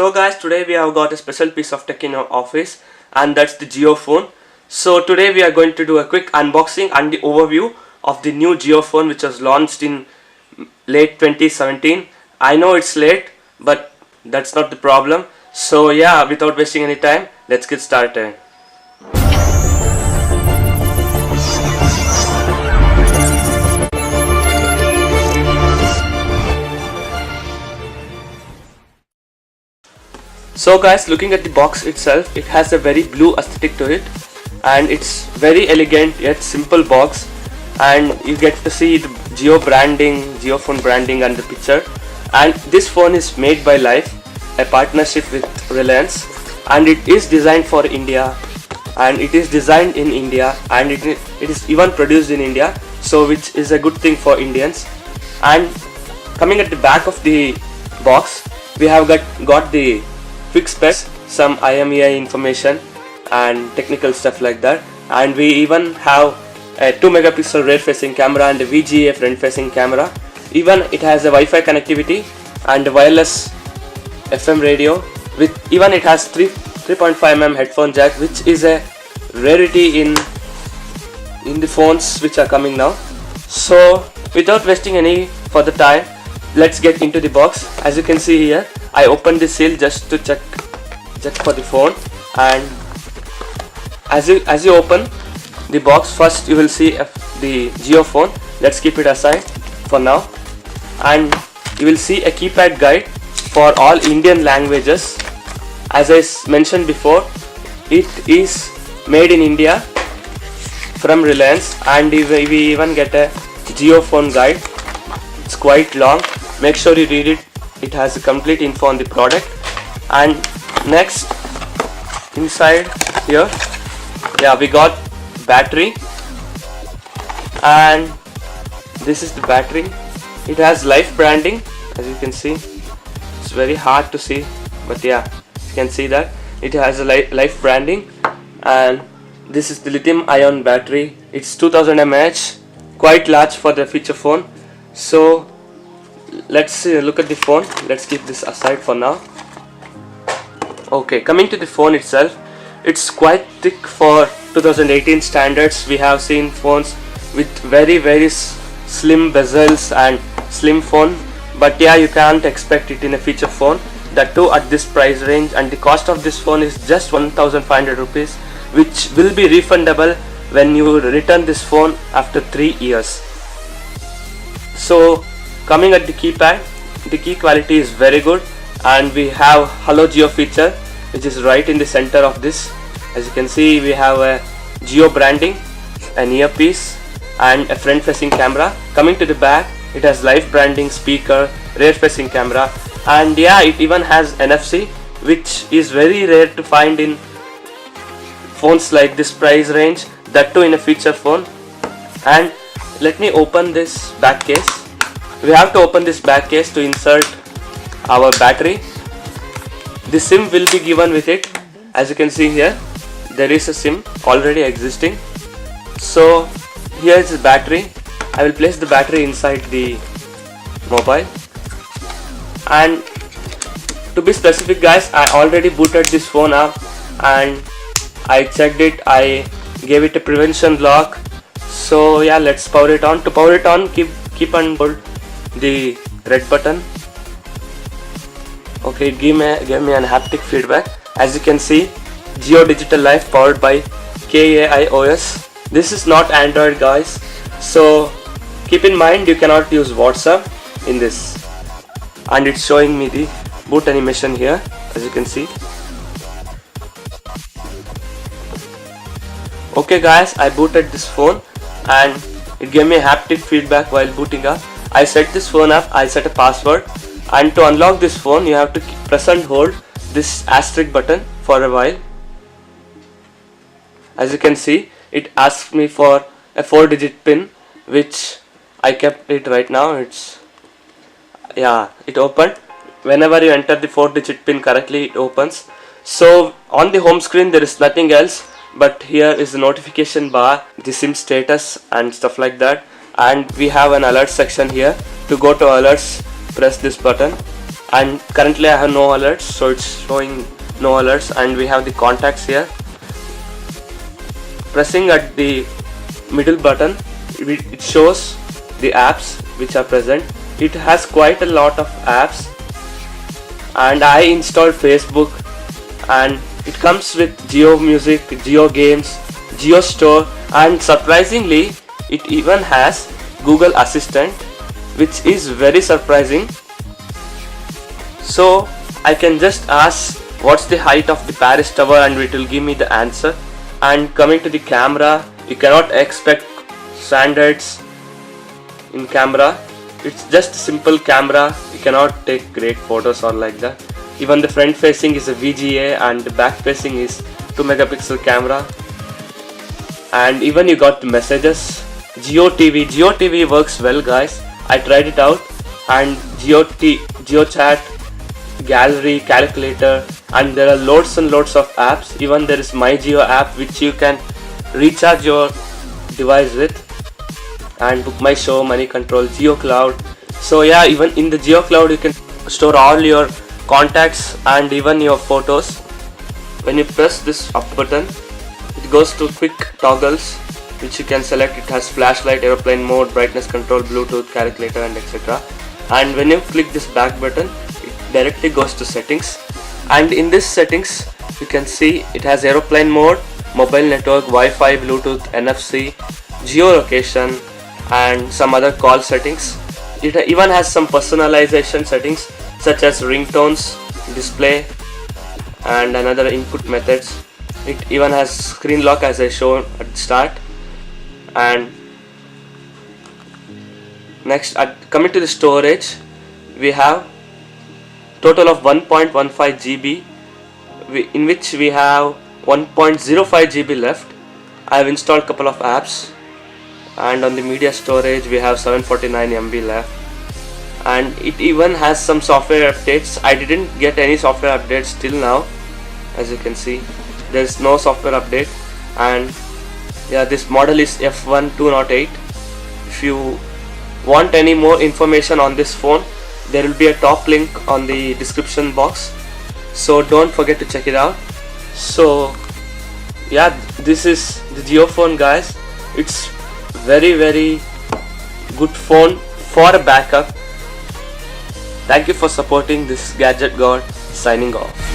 So guys, today we have got a special piece of tech in our office, and that's the JIO phone. So today we are going to do a quick unboxing and the overview of the new JIO phone which was launched in late 2017. I know it's late, but that's not the problem. So yeah, without wasting any time, let's get started. So guys, looking at the box itself, it has a very blue aesthetic to it, and it's very elegant yet simple box, and you get to see the JIO branding, JIO phone branding and the picture. And this phone is made by Life, a partnership with Reliance, and it is designed for India, and it is designed in India, and it is even produced in India, so which is a good thing for Indians. And coming at the back of the box, we have got the quick specs, some IMEI information and technical stuff like that, and we even have a 2 megapixel rear facing camera and a VGA front facing camera. Even it has a Wi-Fi connectivity and a wireless FM radio, with even it has 3.5mm headphone jack, which is a rarity in the phones which are coming now. So without wasting any further time, let's get into the box. As you can see here, I opened the seal just to check for the phone, and as you open the box, first you will see the JIO phone. Let's keep it aside for now, and you will see a keypad guide for all Indian languages. As I mentioned before, it is made in India from Reliance, and we even get a JIO phone guide. It's quite long. Make sure you read it. It has a complete info on the product. And next, inside here, yeah, we got battery, and this is the battery. It has Life branding, as you can see. It's very hard to see, but yeah, you can see that it has a Life branding. And this is the lithium ion battery. It's 2000 mAh, quite large for the feature phone. So let's look at the phone. Let's keep this aside for now. Okay, coming to the phone itself, it's quite thick for 2018 standards. We have seen phones with very slim bezels and slim phone, but yeah, you can't expect it in a feature phone, that too at this price range. And the cost of this phone is just 1500 rupees, which will be refundable when you return this phone after 3 years. So coming at the keypad, the key quality is very good, and we have Hello JIO feature which is right in the center of this. As you can see, we have a JIO branding, an earpiece and a front facing camera. Coming to the back, it has Life branding, speaker, rear facing camera, and yeah, it even has NFC, which is very rare to find in phones like this price range, that too in a feature phone. And let me open this back case. We have to open this back case to insert our battery. The SIM will be given with it. As you can see here, there is a SIM already existing. So here is the battery. I will place the battery inside the mobile, and to be specific guys, I already booted this phone up and I checked it. I gave it a prevention lock. So yeah, let's power it on. To power it on, keep and hold the red button. Okay, it gave me an haptic feedback. As you can see, JIO Digital Life powered by KAIOS. This is not Android guys, so keep in mind you cannot use WhatsApp in this. And it's showing me the boot animation here, as you can see. Okay guys, I booted this phone and it gave me a haptic feedback while booting up. I set this phone up, I set a password, and to unlock this phone you have to press and hold this asterisk button for a while. As you can see, it asks me for a 4-digit pin, which I kept it right now. It opened. Whenever you enter the 4-digit pin correctly, it opens. So on the home screen there is nothing else, but here is the notification bar, the SIM status and stuff like that. And we have an alert section here. To go to alerts, press this button. and currently I have no alerts, so it's showing no alerts. And we have the contacts here. Pressing at the middle button, it shows the apps which are present. It has quite a lot of apps, and I installed Facebook, and it comes with JIO Music, JIO Games, JIO Store, and surprisingly it even has Google Assistant, which is very surprising. So I can just ask what's the height of the Paris Tower and it will give me the answer. And coming to the camera, you cannot expect standards in camera. It's just a simple camera, you cannot take great photos or like that. Even the front facing is a VGA and the back facing is 2 megapixel camera. And even you got the messages. JIO TV works well, guys. I tried it out, and JIO Chat, Gallery, Calculator, and there are loads and loads of apps. Even there is My JIO app which you can recharge your device with, and Book My Show, Money Control, JIO Cloud. So yeah, even in the JIO Cloud you can store all your contacts and even your photos. When you press this up button, it goes to quick toggles which you can select. It has flashlight, aeroplane mode, brightness control, Bluetooth, calculator, and etc. And when you click this back button, it directly goes to settings, and in this settings you can see it has aeroplane mode, mobile network, Wi-Fi, Bluetooth, NFC, geolocation, and some other call settings. It even has some personalization settings such as ringtones, display, and another input methods. It even has screen lock as I showed at the start. And next, coming to the storage, we have total of 1.15 GB, in which we have 1.05 GB left. I have installed a couple of apps, and on the media storage we have 749 MB left, and it even has some software updates. I didn't get any software updates till now. As you can see, there is no software update. And yeah, this model is F1208. If you want any more information on this phone, there will be a top link on the description box, so don't forget to check it out. So yeah, this is the JIO phone, guys. It's very good phone for a backup. Thank you for supporting this gadget god. Signing off.